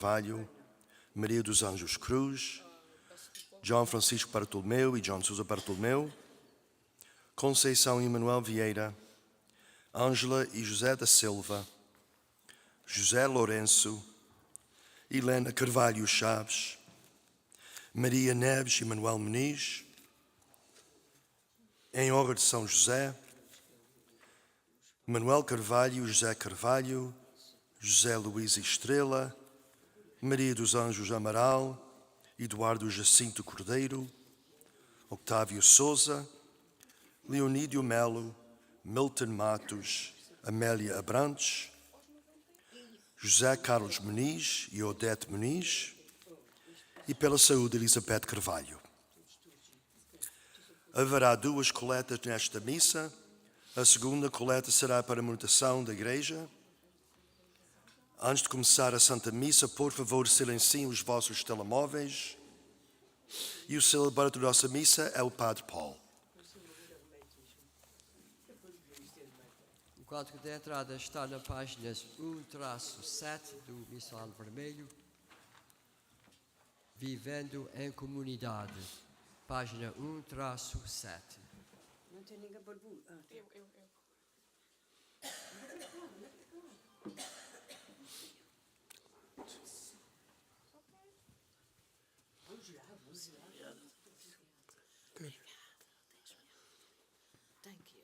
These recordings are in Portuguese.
Carvalho, Maria dos Anjos Cruz, João Francisco Bartolomeu e João Sousa Bartolomeu, Conceição Emanuel Vieira, Ângela e José da Silva, José Lourenço, Helena Carvalho Chaves, Maria Neves e Manuel Muniz, em honra de São José, Manuel Carvalho, José Carvalho, José Luís Estrela, Maria dos Anjos Amaral, Eduardo Jacinto Cordeiro, Octávio Souza, Leonídio Melo, Milton Matos, Amélia Abrantes, José Carlos Muniz e Odete Muniz, e pela saúde Elizabeth Carvalho. Haverá 2 coletas nesta missa. A segunda coleta será para a manutenção da igreja. Antes de começar a Santa Missa, por favor, silenciem os vossos telemóveis. E o celebrante da nossa missa é o Padre Paul. O código de entrada está na página 1-7 do Missal Vermelho. Vivendo em comunidade. Página 1-7. Não tem ninguém barbudo. Eu. Vamos lá. Good. Thank you.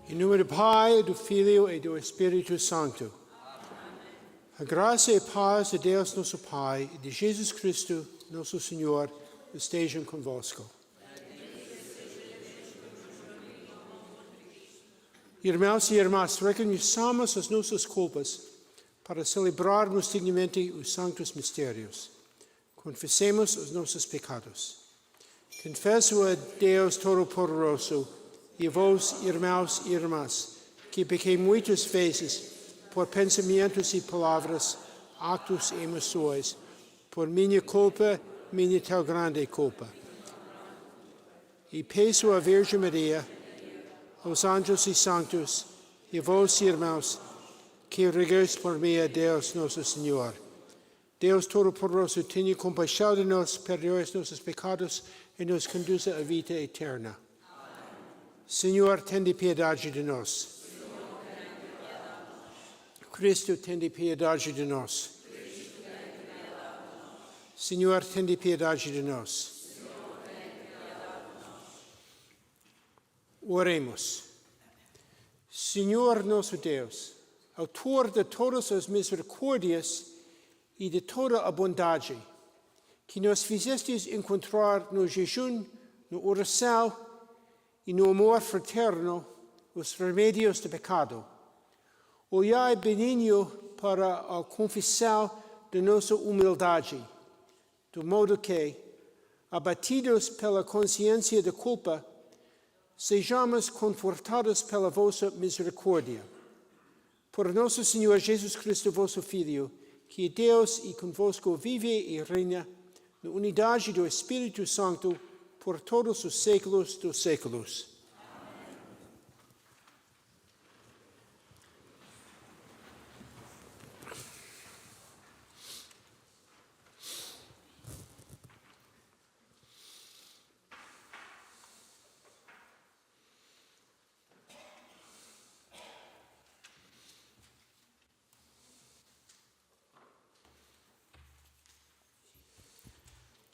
Em nome do Pai, do Filho e do Espírito Santo. A graça e a paz de Deus, nosso Pai, e de Jesus Cristo, nosso Senhor, estejam convosco. Irmãos e irmãs, reconheçamos as nossas culpas para celebrarmos dignamente os santos mistérios. Confessemos os nossos pecados. Confesso a Deus Todo-Poderoso e vós, irmãos e irmãs, que pequei muitas vezes por pensamentos e palavras, atos e emoções, por minha culpa, minha tão grande culpa. E peço à Virgem Maria, aos anjos e santos, e a vós, irmãos, que regueis por mim a Deus nosso Senhor. Deus Todo-Poderoso, tenha compaixão de nós, perdoe os nossos pecados e nos conduza à vida eterna. Senhor, tende piedade de nós. Cristo, tende piedade de nós. Senhor, tende piedade de nós. Oremos. Senhor nosso Deus, autor de todas as misericórdias e de toda a bondade, que nos fizestes encontrar no jejum, na oração e no amor fraterno os remédios do pecado. Olhai benigno para a confissão de nossa humildade, de modo que, abatidos pela consciência da culpa, sejamos confortados pela vossa misericórdia. Por nosso Senhor Jesus Cristo, vosso Filho, que é Deus e convosco vive e reina, na unidade do Espírito Santo, por todos os séculos dos séculos.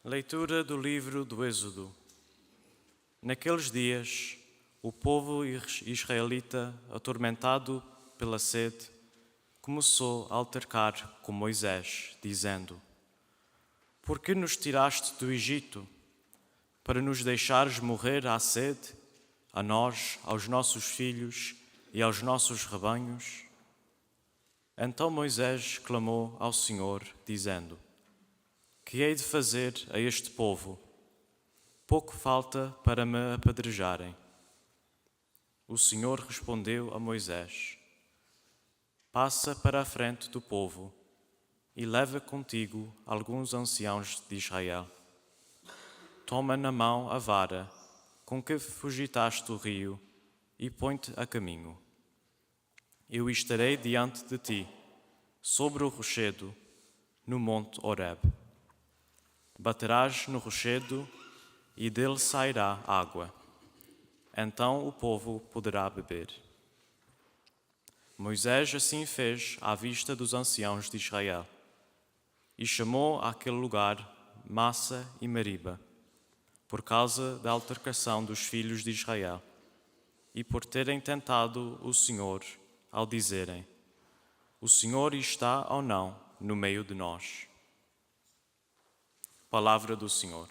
Leitura do livro do Êxodo. Naqueles dias, o povo israelita, atormentado pela sede, começou a altercar com Moisés, dizendo: Por que nos tiraste do Egito? Para nos deixares morrer à sede, a nós, aos nossos filhos e aos nossos rebanhos? Então Moisés clamou ao Senhor, dizendo: Que hei de fazer a este povo? Pouco falta para me apedrejarem. O Senhor respondeu a Moisés: Passa para a frente do povo e leva contigo alguns anciãos de Israel. Toma na mão a vara com que fugitaste o rio e põe-te a caminho. Eu estarei diante de ti, sobre o rochedo, no monte Horeb. Baterás no rochedo e dele sairá água. Então o povo poderá beber. Moisés assim fez à vista dos anciãos de Israel e chamou àquele lugar Missa e Meriba, por causa da altercação dos filhos de Israel e por terem tentado o Senhor ao dizerem: O Senhor está ou não no meio de nós. Palavra do Senhor.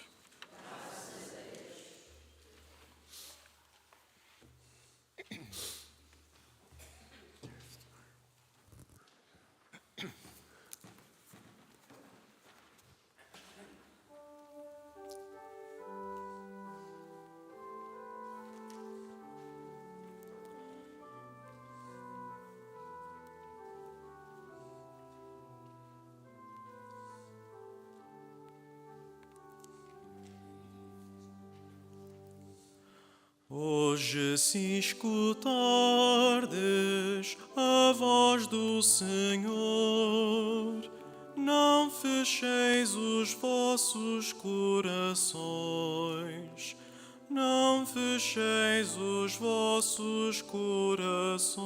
Hoje, se escutardes a voz do Senhor, não fecheis os vossos corações, não fecheis os vossos corações.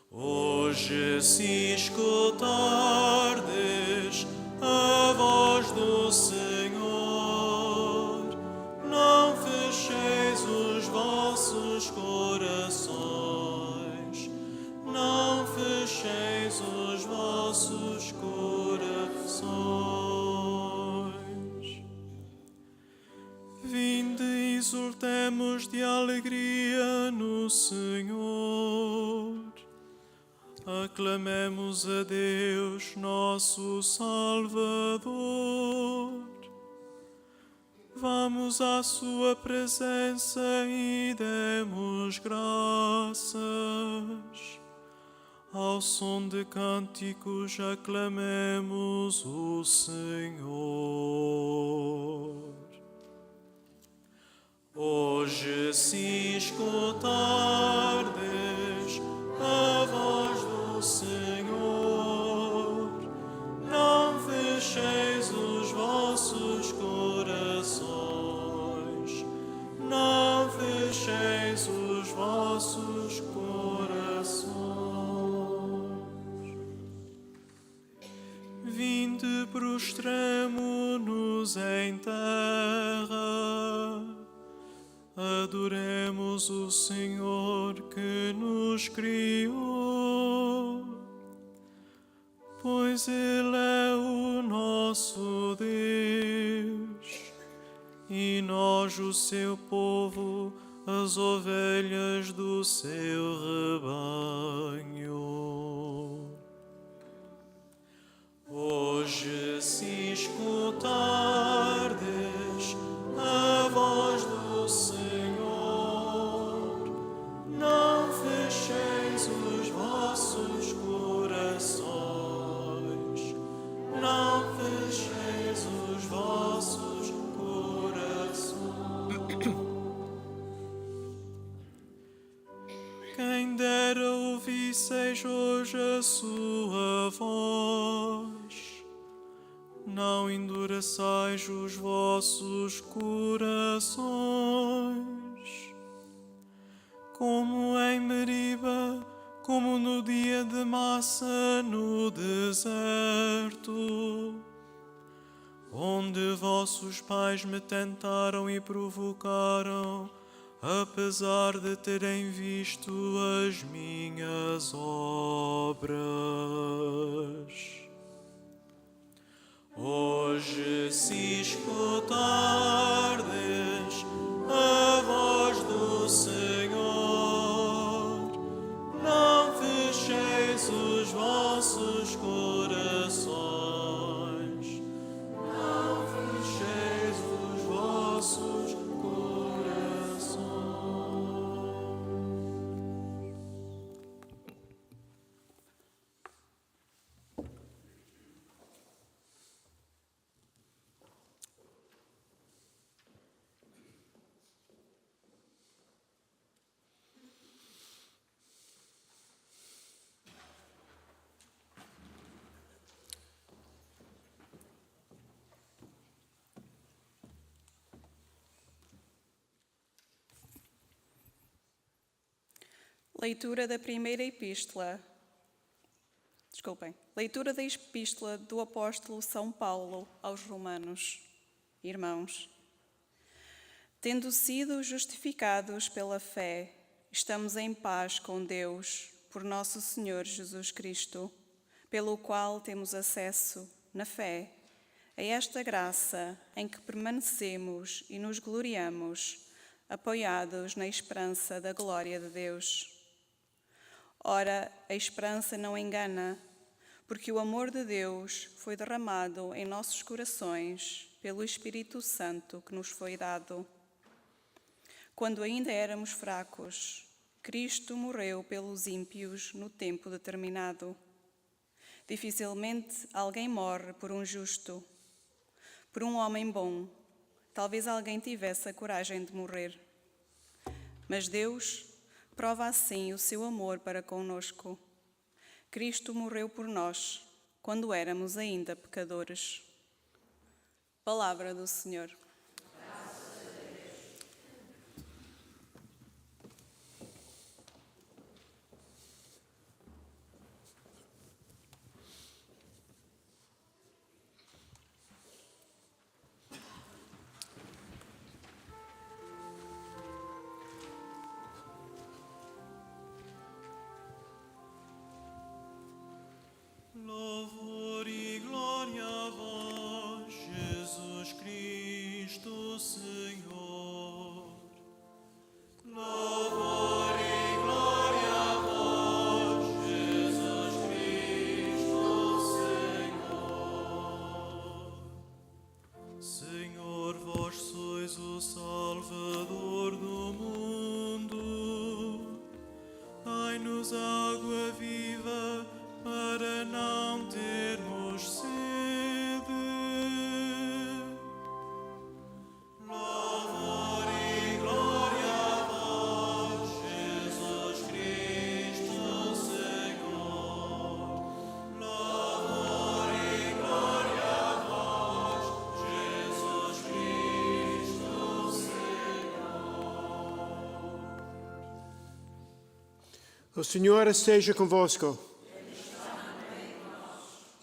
Hoje, se escutardes a voz do Senhor, não fecheis os vossos corações, não fecheis os vossos corações. Vinde e exultemos de alegria no Senhor. Aclamemos a Deus, nosso Salvador. Vamos à sua presença e demos graças. Ao som de cânticos aclamemos o Senhor. Hoje, se escutardes a voz do Senhor, não fecheis os vossos corações, não fecheis os vossos corações. Vinde, prostremo-nos em terra, adoremos o Senhor que nos criou, pois Ele é o nosso Deus e nós, o seu povo, as ovelhas do seu rebanho. Hoje, se escutardes a voz do Senhor, não fecheis os vossos corações, não fecheis os vossos corações. Quem dera ouvisseis hoje a sua voz, não endureçais os vossos corações, como em Meriba, como no dia de Massa no deserto, onde vossos pais me tentaram e provocaram, apesar de terem visto as minhas obras. Hoje, se escutardes a voz do Senhor, não fecheis os vossos corações, não fecheis os vossos corações. Leitura da primeira epístola. Leitura da epístola do apóstolo São Paulo aos Romanos. Irmãos, tendo sido justificados pela fé, estamos em paz com Deus por nosso Senhor Jesus Cristo, pelo qual temos acesso, na fé, a esta graça em que permanecemos e nos gloriamos, apoiados na esperança da glória de Deus. Ora, a esperança não engana, porque o amor de Deus foi derramado em nossos corações pelo Espírito Santo que nos foi dado. Quando ainda éramos fracos, Cristo morreu pelos ímpios no tempo determinado. Dificilmente alguém morre por um justo. Por um homem bom, talvez alguém tivesse a coragem de morrer. Mas Deus prova assim o seu amor para conosco. Cristo morreu por nós, quando éramos ainda pecadores. Palavra do Senhor. Louvor e glória a vós, Jesus Cristo, Senhor. Louvor e glória a vós, Jesus Cristo, Senhor. Senhor, vós sois o Salvador do mundo. Dai-nos água viva para não termos sede. Louvor e glória O Senhor esteja convosco.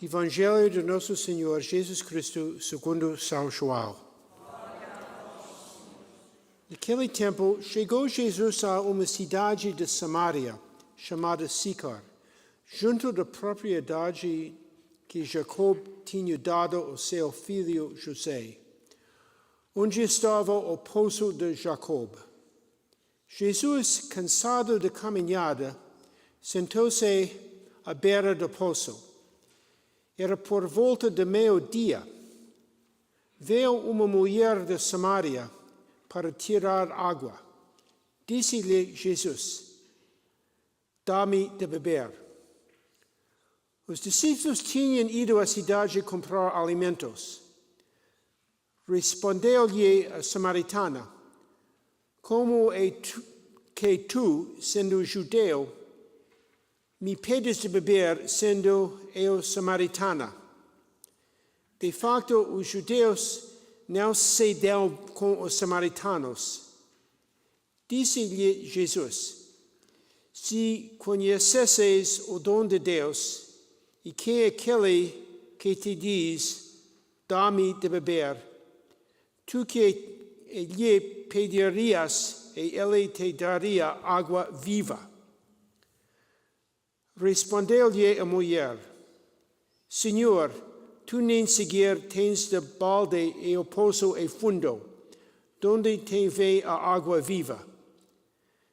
Evangelho de nosso Senhor Jesus Cristo segundo São João. Naquele tempo, chegou Jesus a uma cidade de Samaria, chamada Sicar, junto da propriedade que Jacob tinha dado ao seu filho José, onde estava o poço de Jacob. Jesus, cansado da caminhada, sentou-se à beira do poço. Era por volta de meio-dia. Veio uma mulher de Samaria para tirar água. Disse-lhe Jesus: dá-me de beber. Os discípulos tinham ido à cidade comprar alimentos. Respondeu-lhe a samaritana: como é que tu, sendo judeu, me pedes de beber, sendo eu samaritana? De facto, os judeus não se dão com os samaritanos. Disse-lhe Jesus: se conhecesseis o dom de Deus, e quem é aquele que te diz, dá-me de beber, tu que lhe pedirias, e ele te daria água viva. Respondeu-lhe a mulher: Senhor, tu nem sequer tens de balde e o poço é fundo, donde te vem a água viva.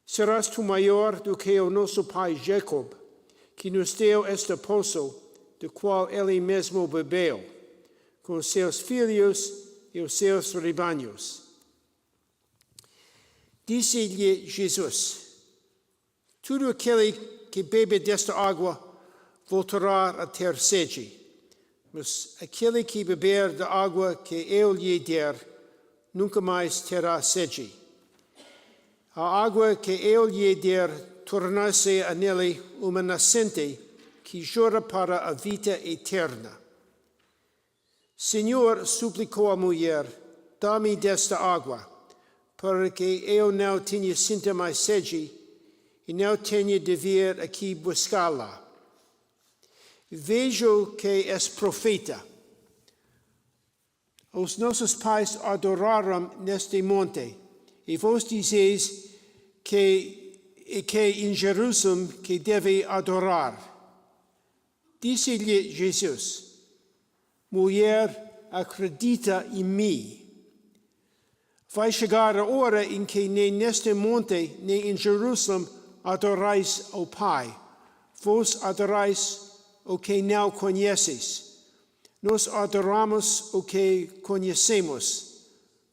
Serás tu maior do que o nosso pai Jacob, que nos deu este poço, do qual ele mesmo bebeu, com seus filhos e os seus rebanhos. Disse-lhe Jesus: todo aquele que bebe desta água voltará a ter sede, mas aquele que beber da água que eu lhe der, nunca mais terá sede. A água que eu lhe der tornar-se nele uma nascente que jorra para a vida eterna. Senhor, suplicou a mulher, dá-me desta água, para que eu não tenha sinta mais sede e não tenha de vir aqui buscá-la. Vejo que és profeta. Os nossos pais adoraram neste monte, e vós dizeis que em Jerusalém que deve adorar. Disse-lhe Jesus: mulher, acredita em mim. Vai chegar a hora em que nem neste monte, nem em Jerusalém adorais ao Pai. Vós adorais o que não conheces. Nós adoramos o que conhecemos,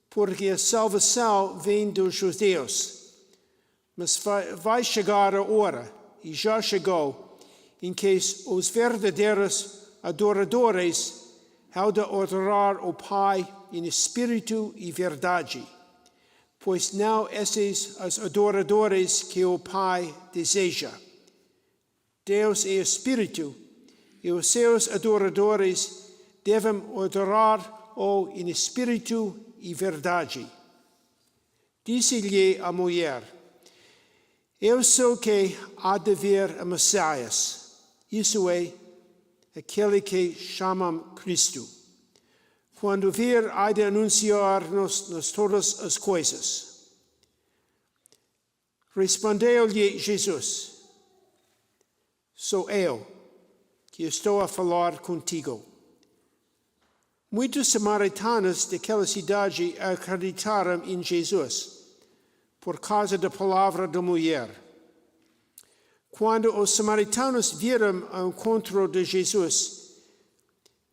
porque a salvação vem dos judeus. Mas vai chegar a hora, e já chegou, em que os verdadeiros adoradores hão de adorar o Pai em espírito e verdade, pois não esses os adoradores que o Pai deseja. Deus é espírito, e os seus adoradores devem adorar-o em espírito e verdade. Disse-lhe a mulher: eu sou que há de vir a Messias, isso é, aquele que chamam Cristo. Quando vir, há de anunciar-nos todas as coisas. Respondeu-lhe Jesus: sou eu que estou a falar contigo. Muitos samaritanos daquela cidade acreditaram em Jesus, por causa da palavra da mulher. Quando os samaritanos viram o encontro de Jesus,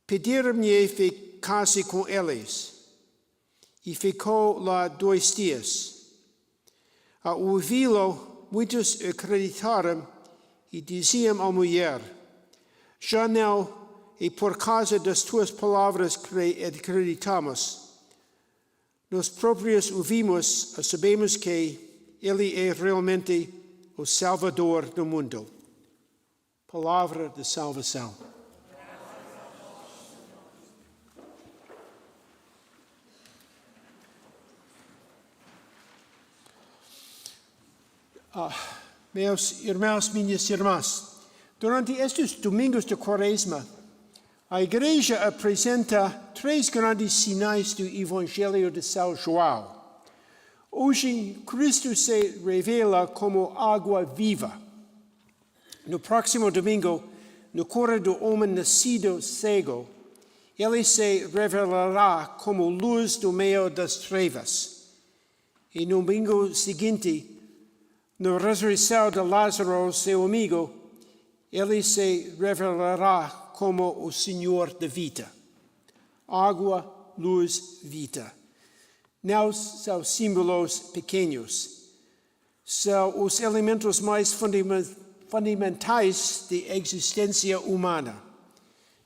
pediram-lhe ficasse com eles, e ficou lá 2 dias. Ao ouvi-lo, muitos acreditaram e diziam à mulher: já não é por causa das tuas palavras que acreditamos. Nós próprios ouvimos e sabemos que Ele é realmente o Salvador do mundo. Palavra de salvação. Meus irmãos, minhas irmãs, durante estes domingos de Quaresma, a Igreja apresenta 3 grandes sinais do Evangelho de São João. Hoje, Cristo se revela como água viva. No próximo domingo, no coro do homem nascido cego, ele se revelará como luz do meio das trevas. E no domingo seguinte, na ressurreição de Lázaro, seu amigo, ele se revelará como o Senhor da vida. Água, luz, vida. Não são símbolos pequenos. São os elementos mais fundamentais da existência humana.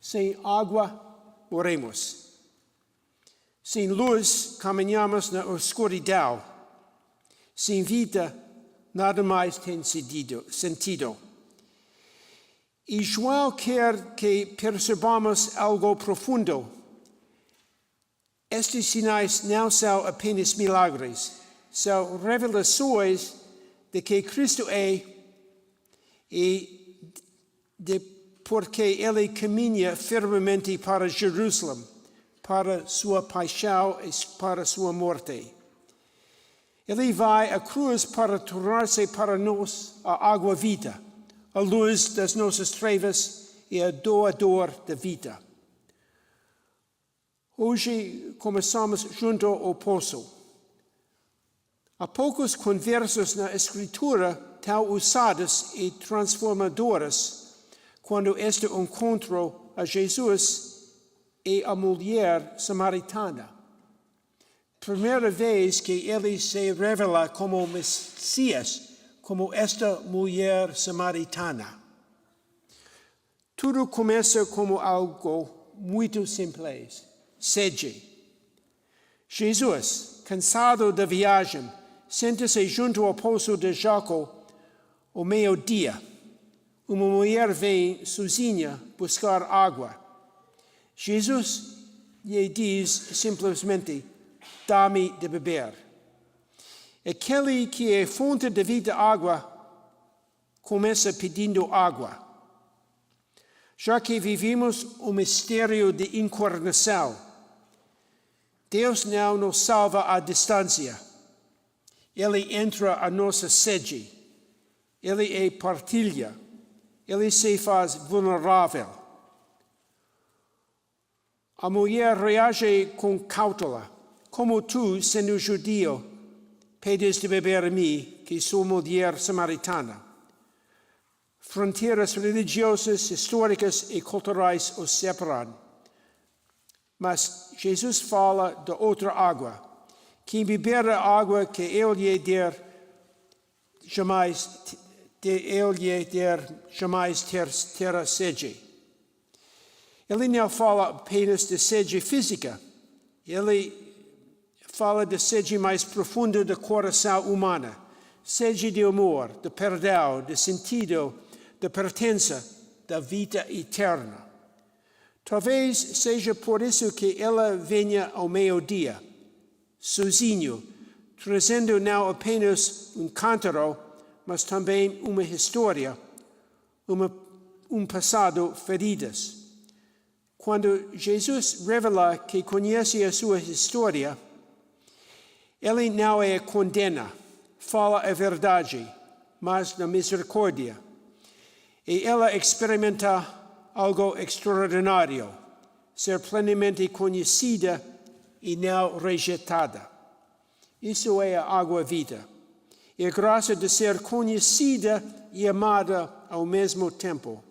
Sem água, morremos. Sem luz, caminhamos na escuridão. Sem vida, nada mais tem sentido. E João quer que percebamos algo profundo. Estes sinais não são apenas milagres, são revelações de que Cristo é e de porque Ele caminha firmemente para Jerusalém, para sua paixão e para sua morte. Ele vai à cruz para tornar-se para nós a água vida, a luz das nossas trevas e a doador da vida. Hoje começamos junto ao poço. Há poucas conversas na Escritura tão usadas e transformadoras quando este encontro a Jesus e a mulher samaritana. Primeira vez que ele se revela como Messias, como esta mulher samaritana. Tudo começa como algo muito simples. Sede. Jesus, cansado da viagem, senta-se junto ao poço de Jacó ao meio-dia. Uma mulher vem sozinha buscar água. Jesus lhe diz simplesmente: dá-me de beber. Aquele que é fonte da vida água começa pedindo água. Já que vivemos o mistério de encarnação, Deus não nos salva à distância. Ele entra a nossa sede. Ele é partilha. Ele se faz vulnerável. A mulher reage com cautela. Como tu, sendo judeu, pedes de beber a mim, que sou mulher samaritana. Fronteiras religiosas, históricas e culturais os separam. Mas Jesus fala de outra água. Quem beber a água que eu lhe der, jamais terá sede. Ele não fala apenas de sede física. Ele fala de sede mais profunda do coração humano. Sede de amor, de perdão, de sentido, de pertença, da vida eterna. Talvez seja por isso que ela venha ao meio-dia, sozinho, trazendo não apenas um cântaro, mas também uma história, um passado feridas. Quando Jesus revela que conhece a sua história, ele não a condena, fala a verdade, mas na misericórdia. E ela experimenta algo extraordinário, ser plenamente conhecida e não rejeitada. Isso é a água-vida. E a graça de ser conhecida e amada ao mesmo tempo.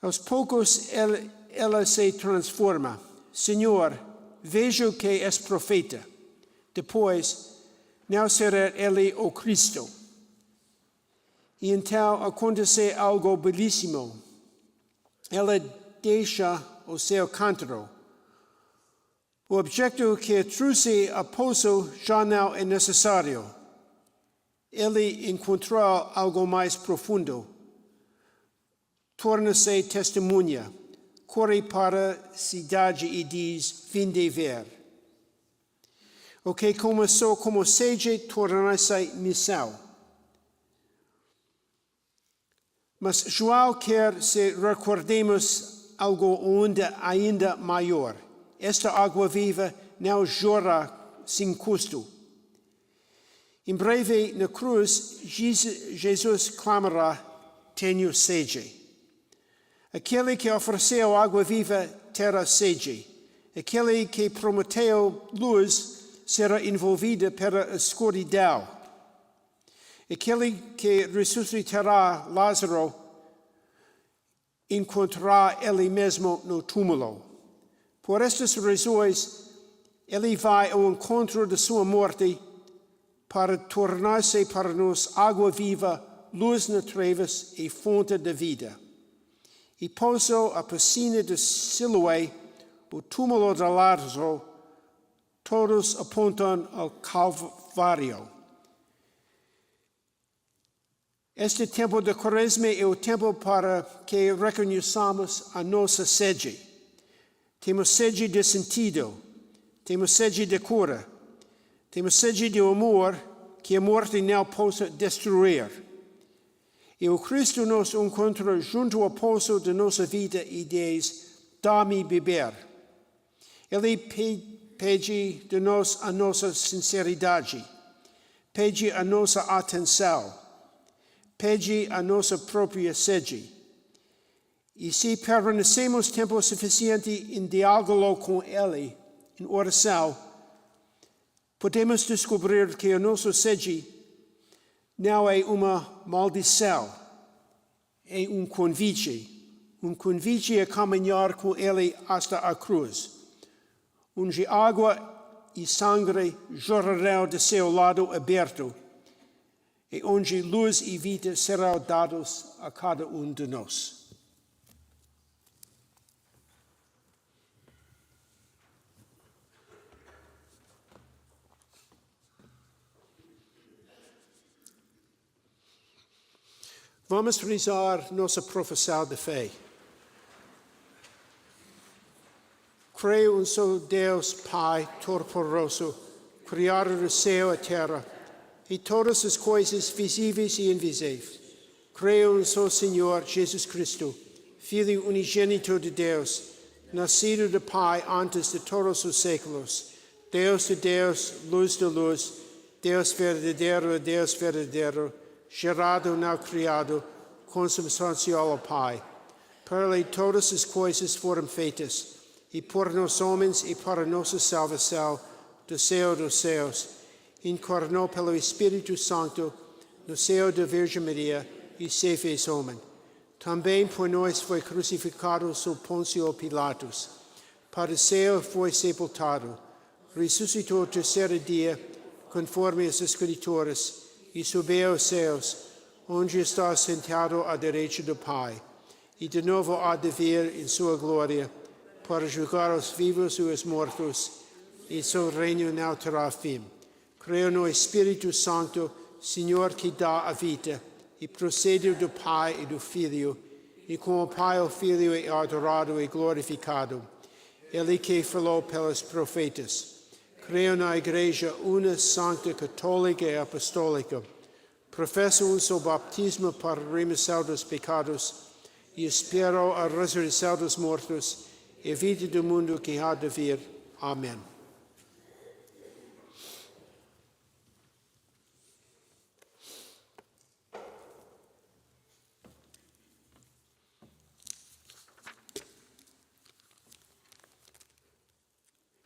Aos poucos ela se transforma. Senhor, vejo que és profeta. Depois, não será ele o Cristo. E então acontece algo belíssimo. Ela deixa o seu cântaro. O objeto que trouxe a poço já não é necessário. Ele encontrou algo mais profundo. Torna-se testemunha. Corre para a cidade e diz: vinde ver. O que começou como sede torna-se missão. Mas João quer se recordemos algo ainda maior. Esta água viva não jorra sem custo. Em breve, na cruz, Jesus clamará: tenho sede. Aquele que ofereceu água viva terá sede. Aquele que prometeu luz será envolvido pela escuridão. Aquele que ressuscitará Lázaro encontrará ele mesmo no túmulo. Por estas razões, ele vai ao encontro de sua morte para tornar-se para nós água viva, luz nas trevas e fonte da vida. E pouso a piscina de Siloé, o túmulo de Lázaro, todos apontam ao Calvário. Este tempo de Quaresma é o tempo para que reconheçamos a nossa sede. Temos sede de sentido, temos sede de cura, temos sede de amor que a morte não possa destruir. E o Cristo nos encontra junto ao poço de nossa vida e diz: dá-me beber. Ele pede de nós a nossa sinceridade, pede a nossa atenção, pede a nossa própria sede. E se permanecemos tempo suficiente em diálogo com Ele, em oração, podemos descobrir que a nossa sede não é uma maldição, é um convite a caminhar com Ele hasta a cruz, onde água e sangue jorrarão de seu lado aberto, e onde luz e vida serão dados a cada um de nós. Vamos rezar nossa profissão de fé. Creio em só Deus Pai Todo-Poderoso, Criador do céu e terra, e todas as coisas visíveis e invisíveis. Creio em só Senhor Jesus Cristo, Filho unigênito de Deus, nascido do Pai antes de todos os séculos, Deus de Deus, luz de luz, Deus verdadeiro, gerado não criado, consubstancial ao Pai. Por ele todas as coisas foram feitas, e por nós homens e para nossa salvação, do céu dos céus, encarnou pelo Espírito Santo no seio da Virgem Maria e se fez homem. Também por nós foi crucificado sob Pôncio Pilatos. Padeceu, foi sepultado, ressuscitou o terceiro dia, conforme as Escrituras, e subiu aos céus, onde está sentado à direita do Pai, e de novo há de vir em sua glória, para julgar os vivos e os mortos, e seu reino não terá fim. Creio no Espírito Santo, Senhor que dá a vida, e procede do Pai e do Filho, e com o Pai o Filho é adorado e glorificado. Ele que falou pelos profetas. Creio na Igreja una, santa, católica e apostólica. Professo um só batismo para a remissão dos pecados, e espero a ressurreição dos mortos e a vida do mundo que há de vir. Amém.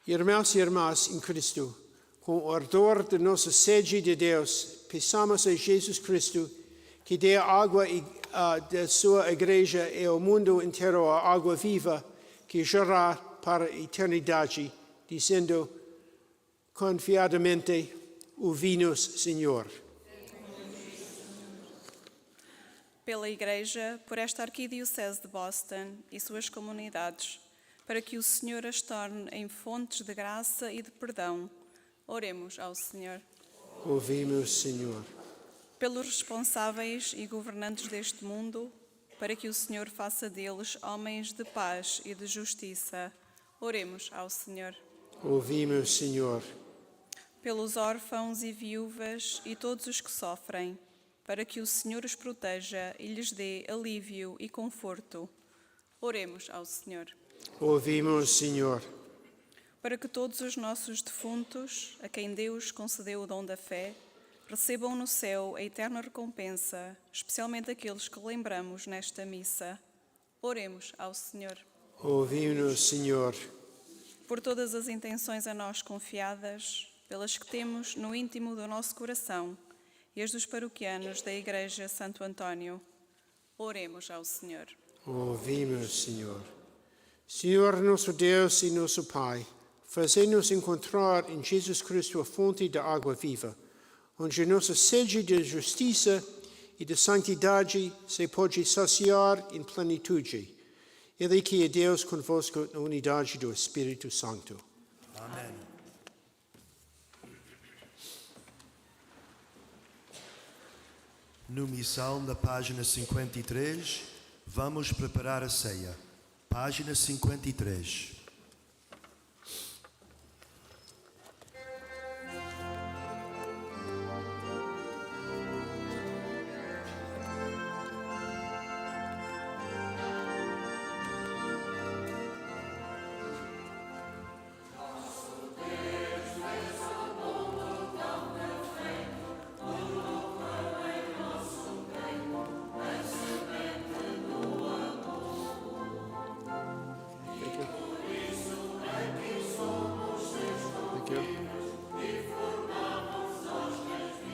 Irmãos e irmãs em Cristo, com o ardor de nossa sede de Deus, peçamos a Jesus Cristo que dê a água da sua igreja e ao mundo inteiro a água viva que jorrará para a eternidade, dizendo confiadamente: ouvi-nos, Senhor. Pela Igreja, por esta Arquidiocese de Boston e suas comunidades, para que o Senhor as torne em fontes de graça e de perdão. Oremos ao Senhor. Ouvimos, Senhor. Pelos responsáveis e governantes deste mundo, para que o Senhor faça deles homens de paz e de justiça. Oremos ao Senhor. Ouvimos, Senhor. Pelos órfãos e viúvas e todos os que sofrem, para que o Senhor os proteja e lhes dê alívio e conforto. Oremos ao Senhor. Ouvimos, Senhor. Para que todos os nossos defuntos, a quem Deus concedeu o dom da fé, recebam no céu a eterna recompensa, especialmente aqueles que lembramos nesta missa. Oremos ao Senhor. Ouvimos, Senhor. Por todas as intenções a nós confiadas, pelas que temos no íntimo do nosso coração, e as dos paroquianos da Igreja Santo António, oremos ao Senhor. Ouvimos, Senhor. Senhor, nosso Deus e nosso Pai, fazei-nos encontrar em Jesus Cristo a fonte da água viva, onde nossa sede de justiça e de santidade se pode saciar em plenitude. Ele que é Deus convosco na unidade do Espírito Santo. Amém. No missal, na página 53, vamos preparar a ceia. Página 53.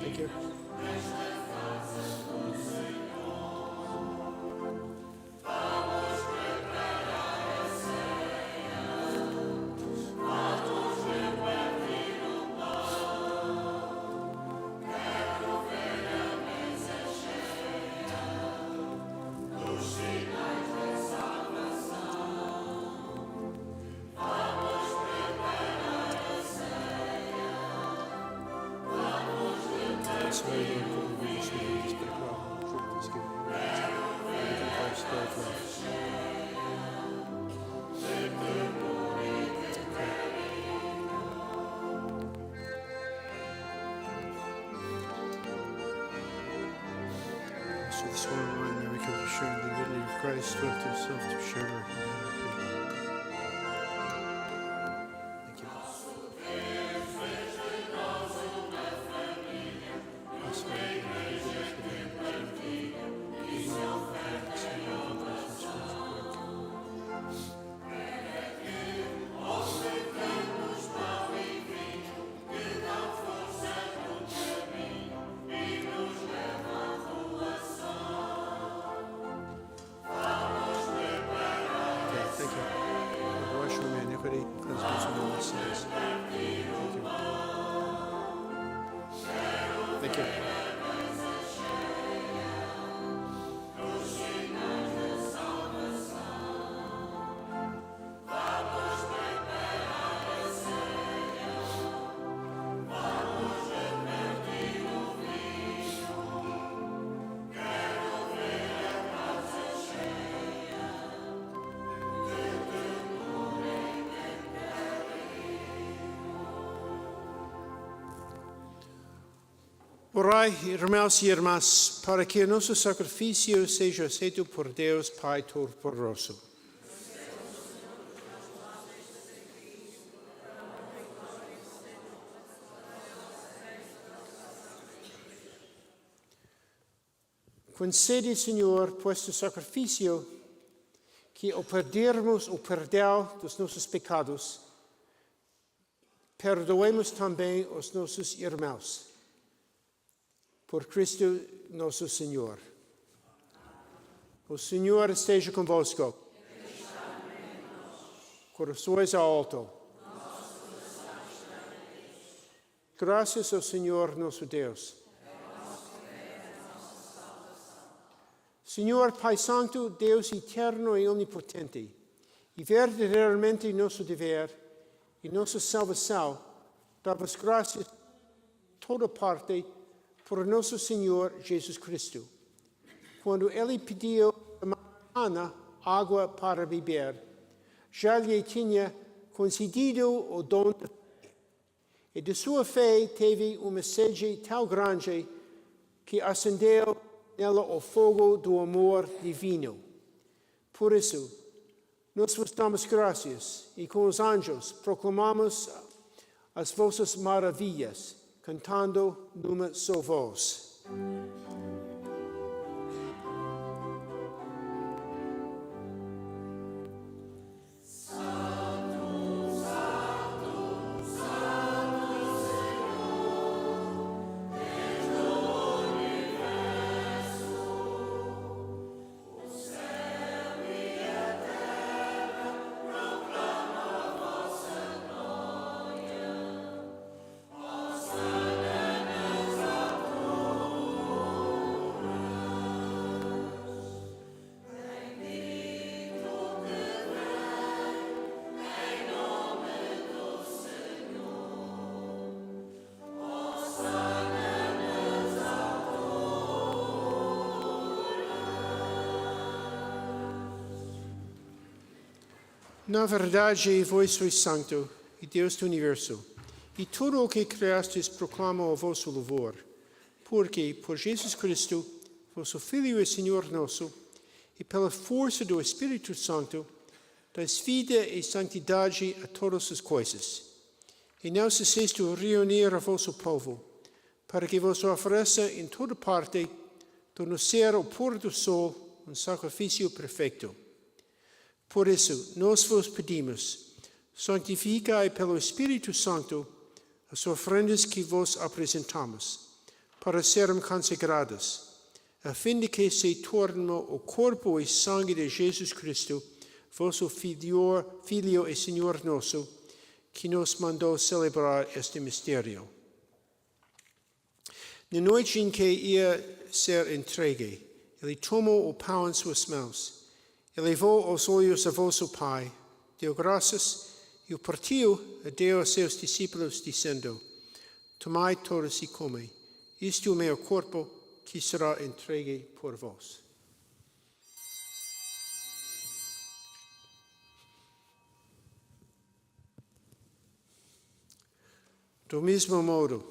Thank you. So this one wine that we come to share the divinity of Christ with himself to share our humanity. Thank you. Thank you. Wash from iniquity, cleanse us from all sins. Thank you. Thank you. Orai, irmãos e irmãs, para que o nosso sacrifício seja aceito por Deus Pai Todo-Poderoso. Concede, Senhor, por este sacrifício, que ao perdermos o perdão dos nossos pecados, perdoemos também os nossos irmãos. Por Cristo nosso Senhor. O Senhor esteja convosco. Corações ao alto. Graças ao Senhor nosso Deus. Senhor Pai Santo, Deus eterno e onipotente, e verdadeiramente nosso dever e nossa salvação, dá-vos graças de toda parte por nosso Senhor Jesus Cristo. Quando Ele pediu a Ana água para beber, já lhe tinha concedido o dom da fé. E de sua fé teve uma sede tão grande que acendeu nela o fogo do amor divino. Por isso, nós vos damos graças e com os anjos proclamamos as vossas maravilhas, cantando numa só voz. Na verdade, vós sois santo e Deus do universo, e tudo o que criastes proclama o vosso louvor, porque, por Jesus Cristo, vosso Filho e Senhor nosso, e pela força do Espírito Santo, dais vida e santidade a todas as coisas. E não cesseis de reunir a vosso povo, para que vos ofereça em toda parte, do nascer ao pôr do sol, um sacrifício perfeito. Por isso, nós vos pedimos, santificai pelo Espírito Santo as oferendas que vos apresentamos, para serem consagradas, a fim de que se tornem o corpo e sangue de Jesus Cristo, vosso Filho e Senhor nosso, que nos mandou celebrar este mistério. Na noite em que ia ser entregue, ele tomou o pão em suas mãos, elevou os olhos a vosso Pai, deu graças e o partiu e deu a seus discípulos, dizendo: Tomai todos e comei, isto é o meu corpo que será entregue por vós. Do mesmo modo,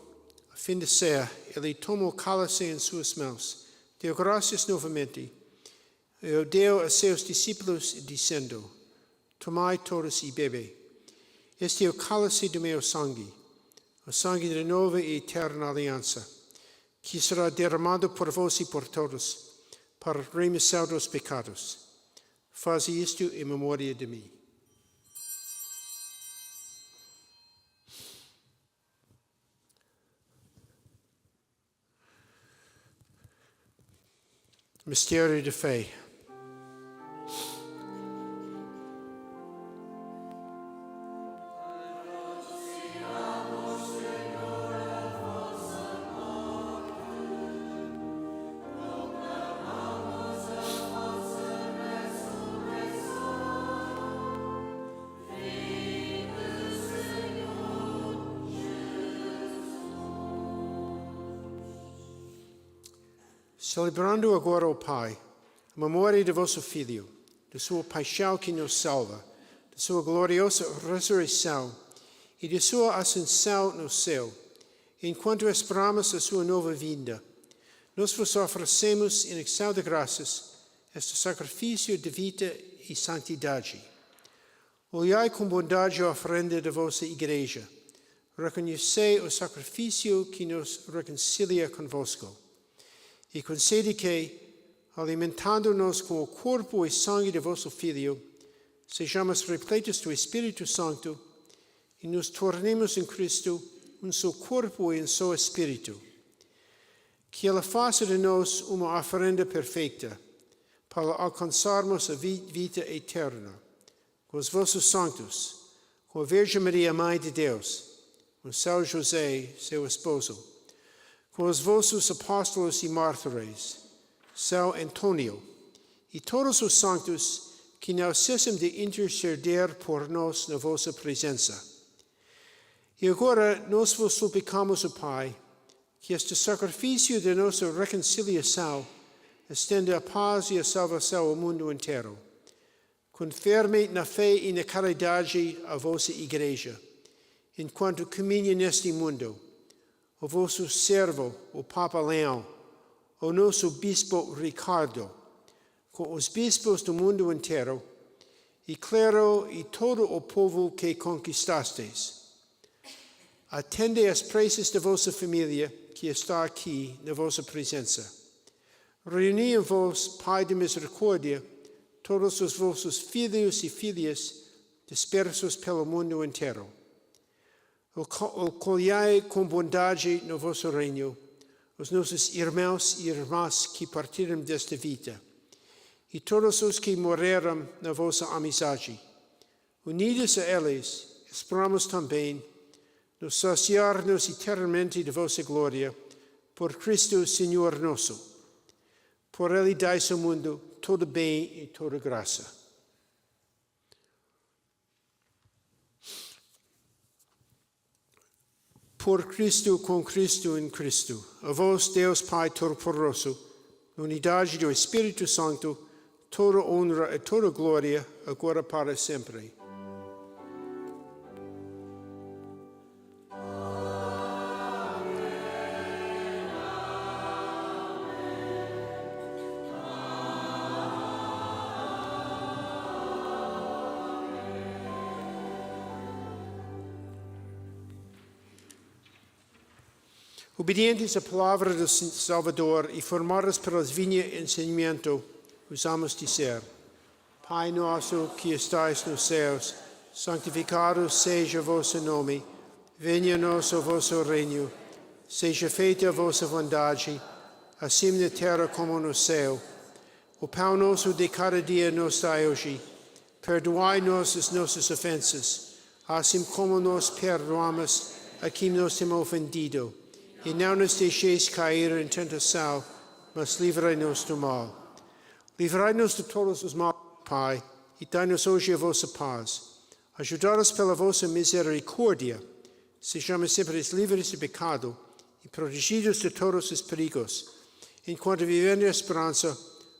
a fim de ser, ele tomou o cálice em suas mãos, deu graças novamente, e deu a seus discípulos, dizendo: Tomai todos e bebei. Este é o cálice do meu sangue, o sangue da nova e eterna aliança, que será derramado por vós e por todos, para a remissão dos pecados. Faze isto em memória de mim. Mistério de fé. Celebrando agora o Pai, a memória de vosso Filho, de sua paixão que nos salva, de sua gloriosa ressurreição e de sua ascensão no céu, enquanto esperamos a sua nova vinda, nós vos oferecemos em ação de graças este sacrifício de vida e santidade. Olhai com bondade a oferenda da vossa Igreja, reconhecei o sacrifício que nos reconcilia convosco. E concede que, alimentando-nos com o corpo e sangue de vosso Filho, sejamos repletos do Espírito Santo e nos tornemos em Cristo um só corpo e um só Espírito. Que Ele faça de nós uma oferenda perfeita, para alcançarmos a vida eterna, com os vossos santos, com a Virgem Maria, Mãe de Deus, com São José, seu esposo, com os vossos apóstolos e mártires, São Antônio, e todos os santos que não cessam de interceder por nós na vossa presença. E agora nós vos suplicamos, o Pai, que este sacrifício de nossa reconciliação estenda a paz e a salvação ao mundo inteiro. Confirme na fé e na caridade a vossa Igreja, enquanto caminha neste mundo, o vosso servo, o Papa Leão, ao nosso bispo Ricardo, com os bispos do mundo inteiro, e clero e todo o povo que conquistastes. Atende as preces da vossa família, que está aqui na vossa presença. Reuni em vós, Pai de misericórdia, todos os vossos filhos e filhas dispersos pelo mundo inteiro. Colhei com bondade no vosso reino os nossos irmãos e irmãs que partiram desta vida, e todos os que morreram na vossa amizade. Unidos a eles, esperamos também nos saciar-nos eternamente de vossa glória, por Cristo Senhor nosso. Por Ele dais ao mundo todo bem e toda graça. Por Cristo, com Cristo, em Cristo. A vós, Deus Pai Todo-Poderoso, na unidade do Espírito Santo, toda honra e toda glória, agora para sempre. Obedientes à palavra do Salvador e formados pelas vinhas e ensinamento, usamos dizer: Pai nosso que estais nos céus, santificado seja o vosso nome, venha a nós o vosso reino, seja feita a vossa vontade, assim na terra como no céu. O pão nosso de cada dia nos dai hoje. Perdoai-nos as nossas ofensas, assim como nós perdoamos a quem nos tem ofendido. E não nos deixeis cair em tentação, mas livrai-nos do mal. Livrai-nos de todos os males, Pai, e dai-nos hoje a vossa paz. Ajudai-nos pela vossa misericórdia, sejamos sempre livres de pecado e protegidos de todos os perigos, enquanto vivendo a esperança,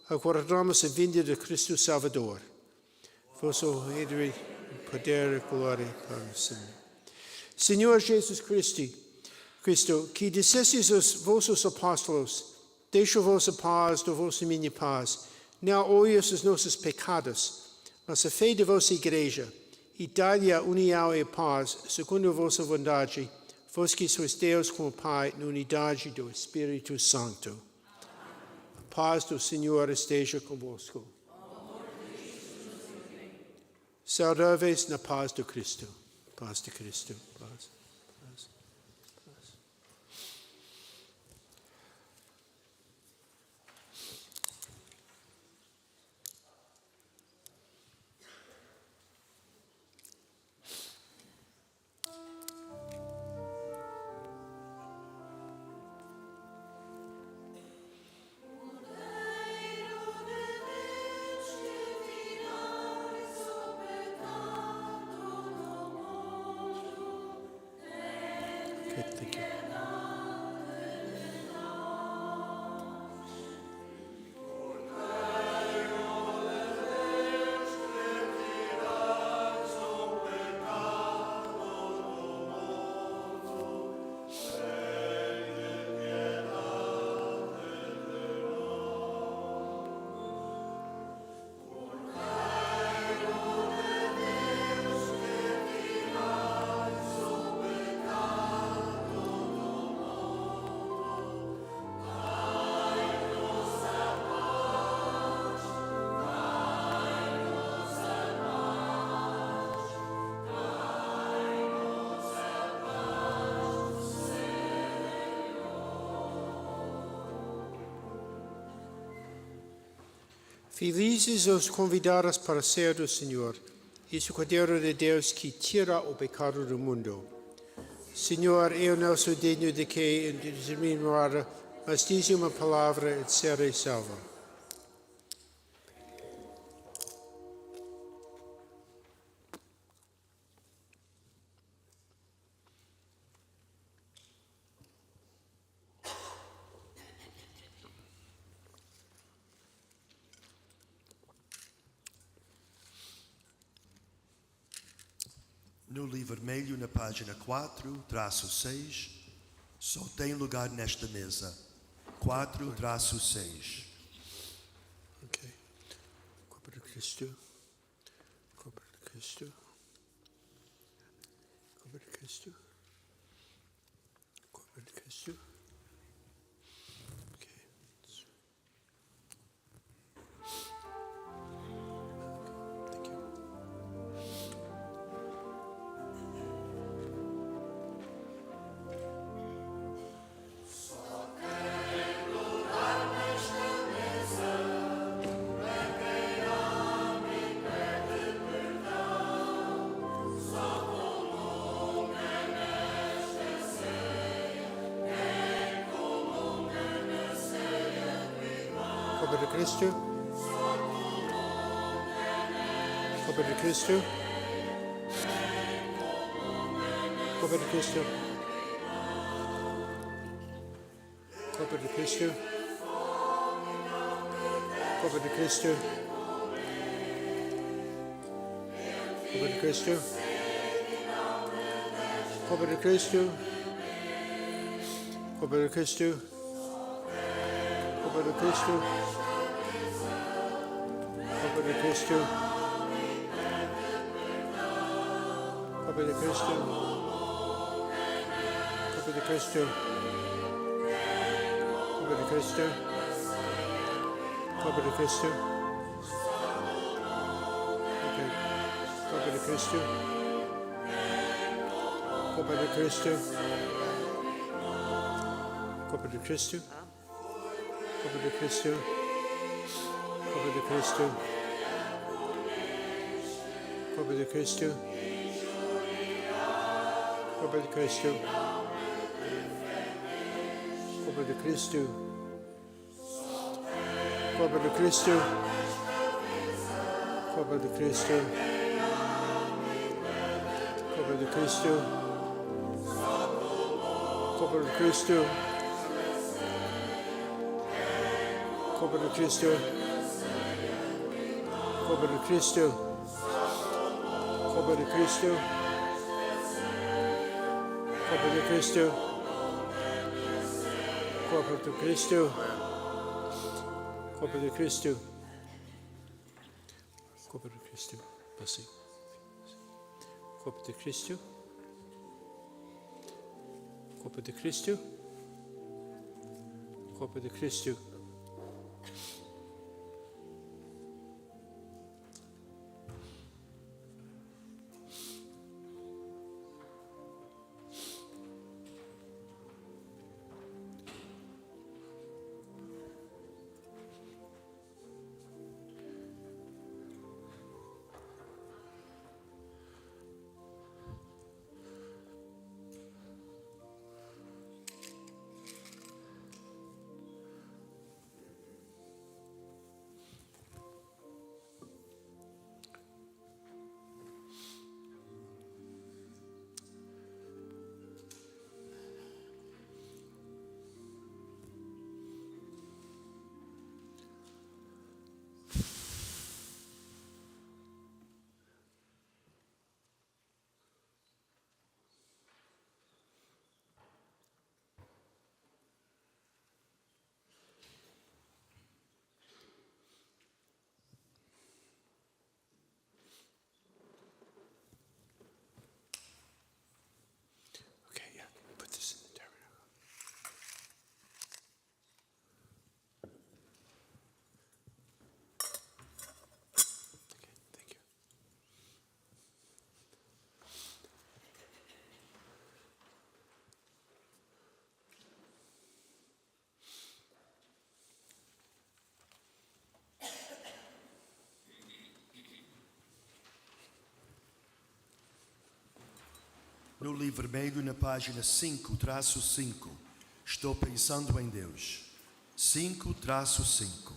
aguardamos a vinda de Cristo Salvador. Vosso reino, poder e glória para sempre. Senhor Jesus Cristo, que dissestes aos vossos apóstolos: deixo a vossa paz, do vossa minha paz. Não olhas os nossos pecados, mas a fé da vossa igreja, e dai-lhe a união e a paz, segundo a vossa vontade, vós que sois Deus com o Pai, na unidade do Espírito Santo. A paz do Senhor esteja convosco. Saudáveis na paz do Cristo. Paz de Cristo. Paz. Thank you. Felizes os convidados para ser do Senhor, e o Cordeiro de Deus que tira o pecado do mundo. Senhor, eu não sou digno de que entre mim mora, mas dize uma palavra e serei salvo. No livro vermelho, na página 4, traço 6, só tem lugar nesta mesa 4-6. Okay. Corpo de Cristo. Corpo de Cristo. Corpo de Cristo. Corpo de Cristo. Okay. Thank you. Corpo de Cristo. Corpo de Cristo. Corpo de Cristo. Corpo de Cristo. Corpo de Cristo. Corpo de Cristo. Corpo de Cristo. Corpo de Cristo. Corpo de Cristo. Corpo de Cristo. Corpo de Cristo. Corpo de Cristo. Corpo de Cristo. Corpo de Cristo. Okay. Corpo de Cristo. Corpo de Cristo. Corpo de Cristo. Corpo de Cristo. Corpo de Cristo. Corpo de Cristo. Corpo de Cristo. Corpo de Cristo. Corpo de Cristo. Corpo de Cristo. Corpo de Cristo. Corpo de Cristo. Corpo de Cristo. Corpo de Cristo. Corpo de Cristo. Corpo de Cristo. Corpo de Cristo. Corpo de Cristo. Corpo de Cristo. Assim. Corpo de Cristo. Corpo de Cristo. Corpo de Cristo. Okay, yeah, put this in the tabernacle. Okay, thank you. No livro vermelho, na página 5-5, estou pensando em Deus. 5-5.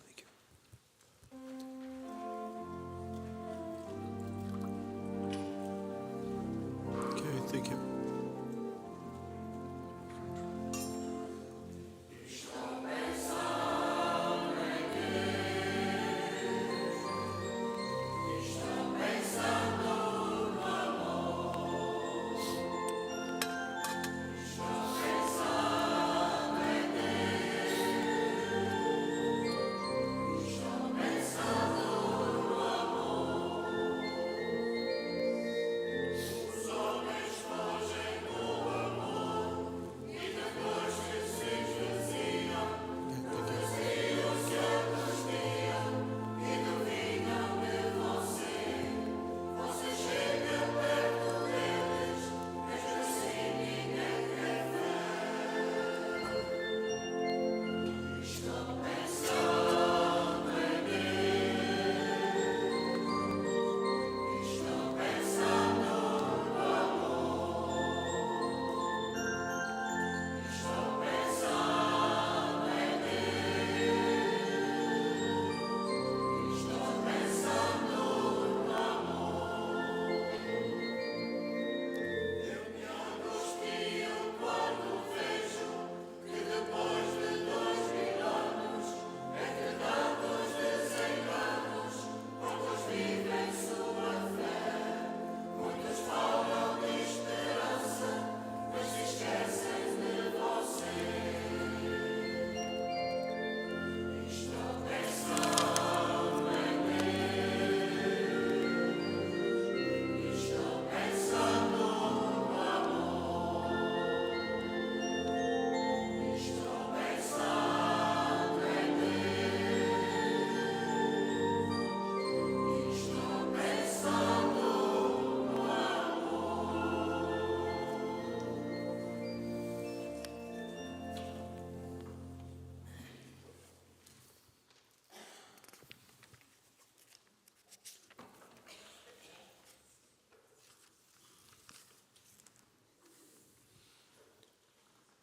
Thank you. Okay, thank you.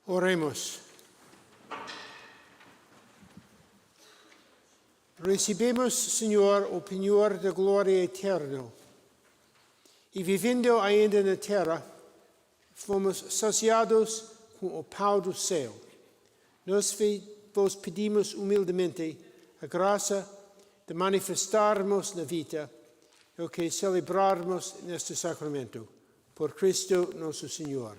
Oremos. Recibimos, Senhor, o penhor da glória eterna, e vivendo ainda na terra, fomos saciados com o pão do céu. Nós vos pedimos humildemente a graça de manifestarmos na vida o que celebrarmos neste sacramento. Por Cristo nosso Senhor.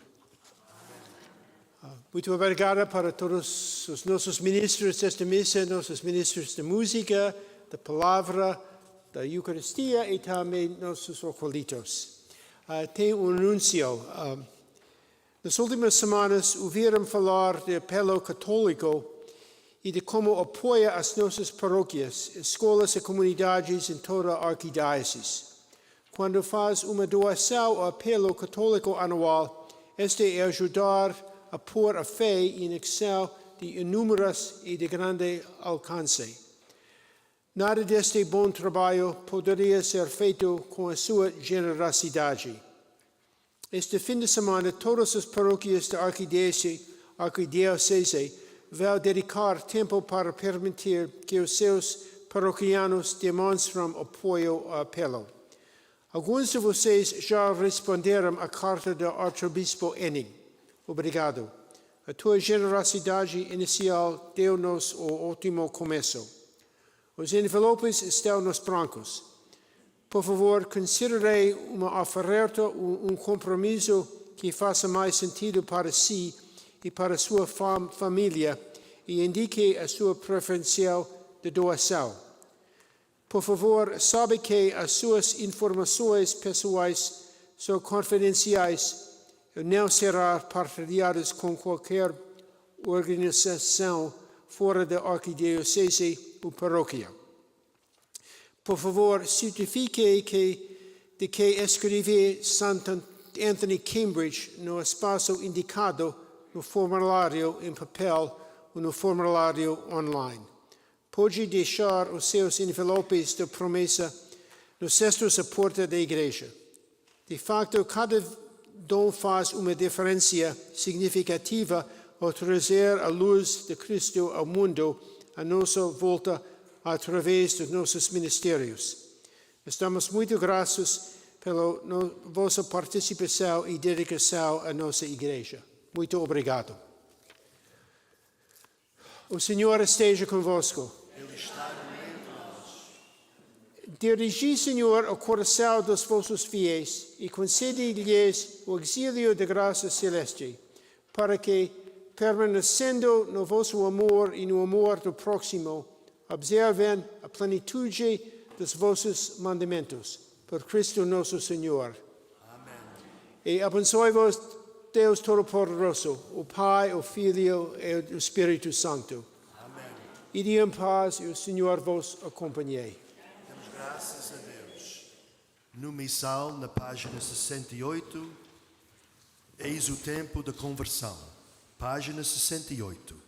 Muito obrigada para todos os nossos ministros desta missa, nossos ministros de música, da palavra, da Eucaristia e também nossos acolitos. Tenho um anúncio. Nas últimas semanas ouviram falar do apelo católico e de como apoia as nossas paróquias, escolas e comunidades em toda a arquidiocese. Quando faz uma doação ao apelo católico anual, este é ajudar a pôr a fé em ação de inúmeras e de grande alcance. Nada deste bom trabalho poderia ser feito com a sua generosidade. Este fim de semana, todas as paróquias da arquidiocese vão dedicar tempo para permitir que os seus paroquianos demonstrem apoio ao apelo. Alguns de vocês já responderam à carta do arcebispo Henning. Obrigado. A tua generosidade inicial deu-nos o ótimo começo. Os envelopes estão nos brancos. Por favor, considere uma oferta um compromisso que faça mais sentido para si e para sua família e indique a sua preferência de doação. Por favor, saiba que as suas informações pessoais são confidenciais e não serão partilhadas com qualquer organização fora da arquidiocese ou paróquia. Por favor, certifique de que escreve St. Anthony Cambridge no espaço indicado no formulário em papel ou no formulário online. Pode deixar os seus envelopes de promessa nos cestos à porta da igreja. De facto, cada dom faz uma diferença significativa ao trazer a luz de Cristo ao mundo à nossa volta através dos nossos ministérios. Estamos muito gratos pela vossa participação e dedicação à nossa igreja. Muito obrigado. O Senhor esteja convosco. Ele está no meio de nós. Dirigi, Senhor, o coração dos vossos fiéis e concede-lhes o auxílio da graça celeste, para que, permanecendo no vosso amor e no amor do próximo, observem a plenitude dos vossos mandamentos. Por Cristo nosso Senhor. Amém. E abençoe-vos, Deus Todo-Poderoso, o Pai, o Filho e o Espírito Santo. Amém. Ide em paz e o Senhor vos acompanhe. Damos graças a Deus. No missal, na página 68, eis o tempo da conversão. Página 68.